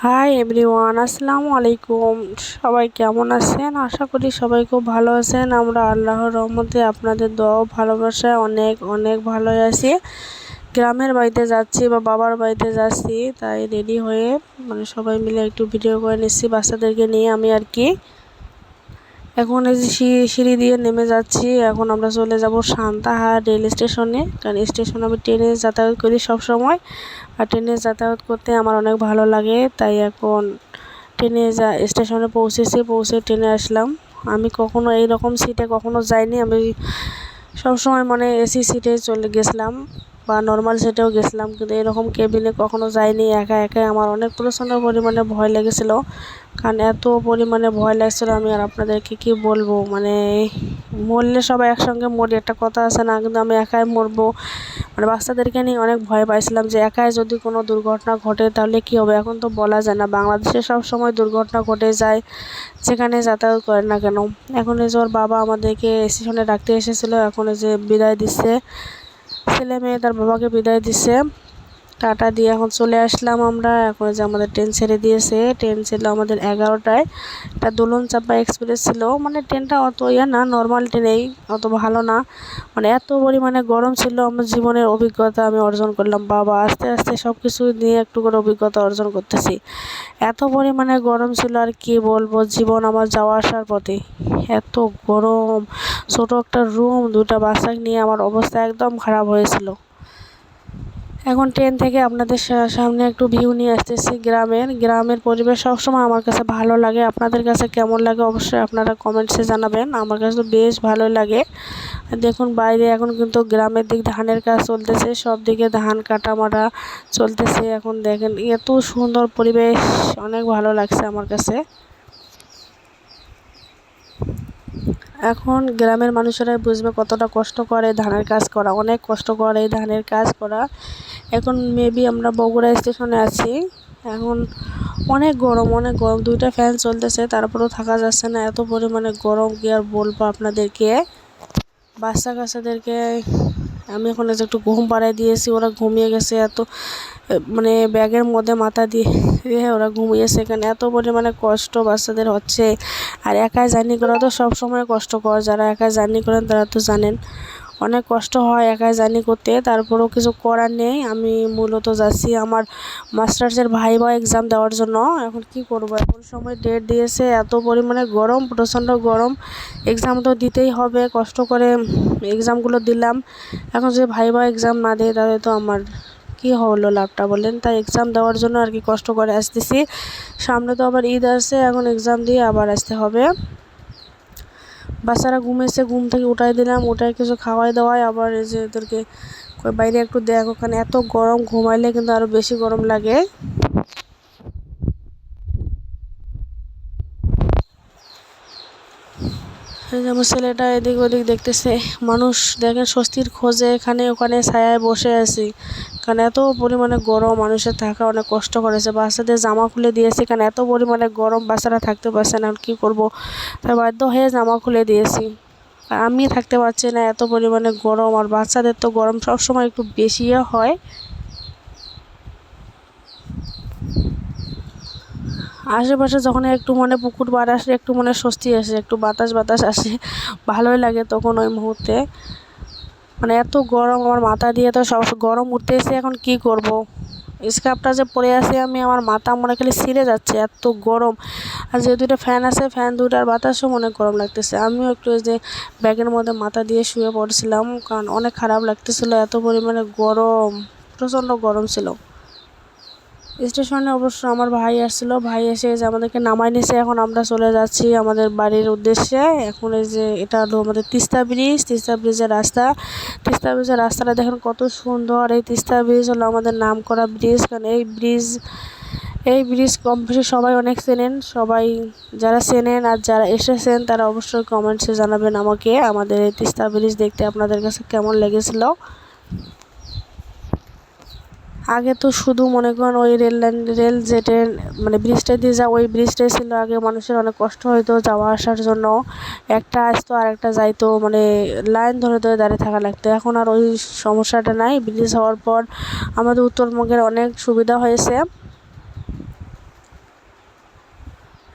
Hi everyone, আসসালামু আলাইকুম। সবাই কেমন আছেন? আশা করি সবাই খুব ভালো আছেন। আমরা আল্লাহর রহমতে আপনাদের দোয়া ও ভালোবাসায় অনেক অনেক ভালোই আছি। গ্রামের বাড়িতে যাচ্ছি বা বাবার বাড়িতে যাচ্ছি, তাই রেডি হয়ে সবাই মিলে একটু ভিডিও করে নিচ্ছি বাচ্চাদেরকে নিয়ে আমি আর কি। এখন এই যে সিঁড়ি দিয়ে নেমে যাচ্ছি। এখন আমরা চলে যাব সান্তাহার রেল স্টেশনে, কারণ স্টেশনে আমি ট্রেনে যাতায়াত করি সব সময়, আর ট্রেনে যাতায়াত করতে আমার অনেক ভালো লাগে। তাই এখন ট্রেনে স্টেশনে পৌঁছে ট্রেনে আসলাম। আমি কখনো এইরকম সিটে কখনো যাইনি। আমি সবসময় এসি সিটে চলে গেছিলাম বা নর্মাল সিটেও গেছিলাম, কিন্তু এরকম কেবিনে কখনো যাইনি। একা একাই আমার অনেক প্রচণ্ড পরিমাণে ভয় লেগেছিল, কারণ এত পরিমাণে ভয় লাগছিল আমি আর আপনাদেরকে কি বলবো। মরলে সবাই একসঙ্গে মরি, একটা কথা আছে না, কিন্তু আমি একাই মরবো। বাচ্চাদেরকে নিয়ে অনেক ভয় পাইছিলাম যে একাই যদি কোনো দুর্ঘটনা ঘটে তাহলে কি হবে। এখন তো বলা যায় না, বাংলাদেশে সব সময় দুর্ঘটনা ঘটে যায় যেখানে যাতায়াত করে না কেন। এখন এই যে ওর বাবা আমাদেরকে স্টেশনে রাখতে এসেছিলো, এখন এই যে বিদায় দিচ্ছে, ছেলে মেয়ে তার বাবাকে বিদায় দিচ্ছে, টাটা দিয়ে এখন চলে আসলাম আমরা। এখন যে আমাদের ট্রেন ছেড়ে দিয়েছে, ট্রেন ছিল আমাদের 11টায়। একটা দোলন চাপা এক্সপ্রেস ছিল, ট্রেনটা অত না, নর্মাল ট্রেনেই, অত ভালো না। এত পরিমাণে গরম ছিল, আমার জীবনের অভিজ্ঞতা আমি অর্জন করলাম। বাবা আস্তে আস্তে সব কিছু নিয়ে একটু করে অভিজ্ঞতা অর্জন করতেছি। এত পরিমাণে গরম ছিল আর কি বলবো, জীবন আমার যাওয়া আসার পথে এত গরম। ছোট একটা রুম, দুটা বাচ্চাকে নিয়ে আমার অবস্থা একদম খারাপ হয়েছিল। এখন ট্রেন থেকে আপনাদের সামনে একটু ভিউ নিয়ে আসতেছি গ্রামের পরিবেশ সবসময় আমার কাছে ভালো লাগে। আপনাদের কাছে কেমন লাগে অবশ্যই আপনারা কমেন্টসে জানাবেন। আমার কাছে তো বেশ ভালো লাগে। দেখুন বাইরে এখন কিন্তু গ্রামের দিক ধানের কাজ চলতেছে, সব দিকে ধান কাটা মারা চলতেছে। এখন দেখেন এত সুন্দর পরিবেশ, অনেক ভালো লাগছে আমার কাছে। এখন গ্রামের মানুষেরাই বুঝবে কতটা কষ্ট করে ধানের কাজ করা, অনেক কষ্ট করে ধানের কাজ করা। এখন মেবি আমরা বগুড়া স্টেশনে আছি। এখন অনেক গরম, দুইটা ফ্যান চলতেছে, তারপরেও থাকা যাচ্ছে না, এত পরিমাণে গরম কি আর বলবো আপনাদেরকে। বাচ্চাদেরকে আমি এখন একটু ঘুম পাড়ায় দিয়েছি, ওরা ঘুমিয়ে গেছে। এত ব্যাগের মধ্যে মাথা দিয়ে ওরা ঘুমিয়েছে। এখানে এত পরিমাণে কষ্ট বাচ্চাদের হচ্ছে। আর একাই জার্নি করা তো সবসময় কষ্টকর, যারা একাই জার্নি করেন তারা তো জানেন অনেক কষ্ট হয় একাই জার্নি করতে। তারপরেও কিছু করার নেই। আমি মূলত যাচ্ছি আমার মাস্টার্সের ভাইভা এক্সাম দেওয়ার জন্য। এখন কি করব, এখন সময় ডেট দিয়েছে, এত পরিমাণে গরম, প্রচণ্ড গরম। এক্সাম তো দিতেই হবে, কষ্ট করে এক্সামগুলো দিলাম। এখন যদি ভাইভা এক্সাম না দেয় তাহলে তো আমার কি হলো লাভটা বলেন। তাই এক্সাম দেওয়ার জন্য আর কি কষ্ট করে আসতেছি। সামনে তো আবার ঈদ আছে, এখন এক্সাম দিয়ে আবার আসতে হবে। বাচ্চারা ঘুমেছে, ঘুম থেকে উঠাই দিলাম, উঠাই কিছু খাওয়াই দাওয়াই, আবার এই যে ওদেরকে বাইরে একটু দেখ, ওখানে এত গরম, ঘুমাইলে কিন্তু আরও বেশি গরম লাগে। এই যে আমার ছেলেটা এদিক ওদিক দেখতেছে। মানুষ দেখেন স্বস্তির খোঁজে এখানে ওখানে ছায়ায় বসে আছি, কারণ এত পরিমাণে গরম, মানুষের থাকা অনেক কষ্ট করেছে। বাচ্চাদের জামা খুলে দিয়েছি, কারণ এত পরিমাণে গরম, বাচ্চারা থাকতে পারছে না, কী করবো, তাই বাধ্য হয়ে জামা খুলে দিয়েছি। আর আমি থাকতে পারছি না, এত পরিমাণে গরম। আর বাচ্চাদের তো গরম সবসময় একটু বেশিও হয়। আশেপাশে যখন একটু পুকুর পাড় আসলে একটু স্বস্তি আসে, একটু বাতাস আসে, ভালোই লাগে তখন ওই মুহূর্তে। এত গরম, আমার মাথা দিয়ে তো সব গরম উঠতেছে। এখন কি করব, স্কার্ফটা যে পরে আছে আমি, আমার মাথা খালি ছিঁড়ে যাচ্ছে, এত গরম। আর যে দুটো ফ্যান আছে, ফ্যান দুটার বাতাসও গরম লাগতেছে। আমিও একটু যে ব্যাগের মধ্যে মাথা দিয়ে শুয়ে পড়ছিলাম, কারণ অনেক খারাপ লাগতেছিল, এত পরিমাণে গরম, প্রচণ্ড গরম ছিল। স্টেশনে অবশ্য আমার ভাই আসছিল, ভাই এসে যে আমাদেরকে নামাই নিছে। এখন আমরা চলে যাচ্ছি আমাদের বাড়ির উদ্দেশ্যে। এখন এই যে এটা হলো আমাদের তিস্তা ব্রিজের রাস্তা। তিস্তা ব্রিজের রাস্তাটা দেখেন কত সুন্দর। এই তিস্তা ব্রিজ হলো আমাদের নামকরা ব্রিজ, কারণ এই ব্রিজ কম বেশি সবাই অনেক চেনেন। সবাই যারা চেনেন আর যারা এসেছেন তারা অবশ্যই কমেন্টসে জানাবেন আমাকে, আমাদের এই তিস্তা ব্রিজ দেখতে আপনাদের কাছে কেমন লেগেছিল। আগে তো শুধু করেন ওই রেল জেটের ব্রিজটা দিয়ে ওই ব্রিজটাই ছিল আগে। মানুষের অনেক কষ্ট হইতো যাওয়া আসার জন্য, একটা আসতো আর একটা যাইতো, লাইন ধরে দাঁড়িয়ে থাকা লাগতো। এখন আর ওই সমস্যাটা নাই, ব্রিজ হওয়ার পর আমাদের উত্তরবঙ্গের অনেক সুবিধা হয়েছে।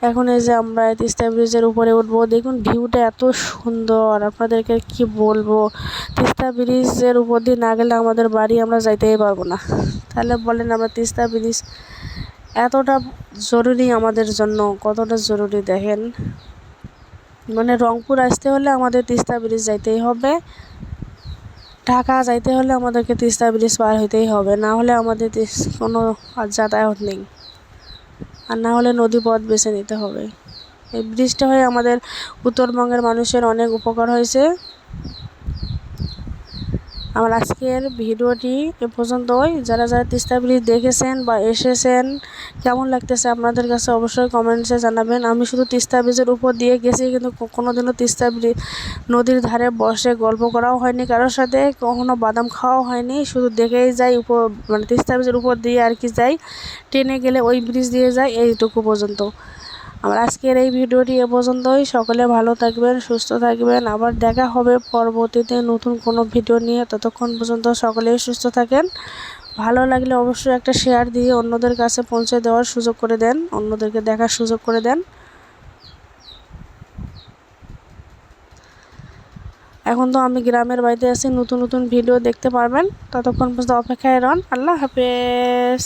এখন এই যে আমরা তিস্তা ব্রিজের উপরে উঠবো। দেখুন ভিউটা এত সুন্দর, আপনাদেরকে কি বলবো। তিস্তা ব্রিজের উপর দিয়ে না গেলে আমাদের বাড়ি আমরা যাইতেই পারবো না। তাহলে বলেন আমরা তিস্তা ব্রিজ এতটা জরুরি আমাদের জন্য, কতটা জরুরি দেখেন। মানে রংপুর আসতে হলে আমাদের তিস্তা ব্রিজ যাইতেই হবে, ঢাকা যাইতে হলে আমাদেরকে তিস্তা ব্রিজ পার হইতেই হবে, না হলে আমাদের কোনো যাতায়াত নেই, আর না হলে নদী পথ বেছে নিতে হবে। এই ব্রিজটা হয়ে আমাদের উত্তরবঙ্গের মানুষের অনেক উপকার হয়েছে। আমার আজকের ভিডিওটি এ পর্যন্তই। যারা যারা তিস্তা ব্রিজ দেখেছেন বা এসেছেন, কেমন লাগতেছে আপনাদের কাছে অবশ্যই কমেন্টসে জানাবেন। আমি শুধু তিস্তা ব্রিজের উপর দিয়ে গেছি, কিন্তু কোনোদিনও তিস্তা ব্রিজ নদীর ধারে বসে গল্প করাও হয়নি কারোর সাথে, কখনো বাদাম খাওয়াও হয়নি, শুধু দেখেই যাই মানে তিস্তা ব্রিজের উপর দিয়ে আর কি যাই, ট্রেনে গেলে ওই ব্রিজ দিয়ে যাই, এইটুকু পর্যন্ত। আমার আজকের এই ভিডিওটি এ পর্যন্তই। সকলে ভালো থাকবেন, সুস্থ থাকবেন। আবার দেখা হবে পরবর্তীতে নতুন কোনো ভিডিও নিয়ে। ততক্ষণ পর্যন্ত সকলেই সুস্থ থাকেন। ভালো লাগলে অবশ্যই একটা শেয়ার দিয়ে অন্যদের কাছে পৌঁছে দেওয়ার সুযোগ করে দেন, অন্যদেরকে দেখার সুযোগ করে দেন। এখন তো আমি গ্রামের বাড়িতে আছি, নতুন নতুন ভিডিও দেখতে পারবেন। ততক্ষণ পর্যন্ত অপেক্ষায় রন। আল্লাহ হাফেজ।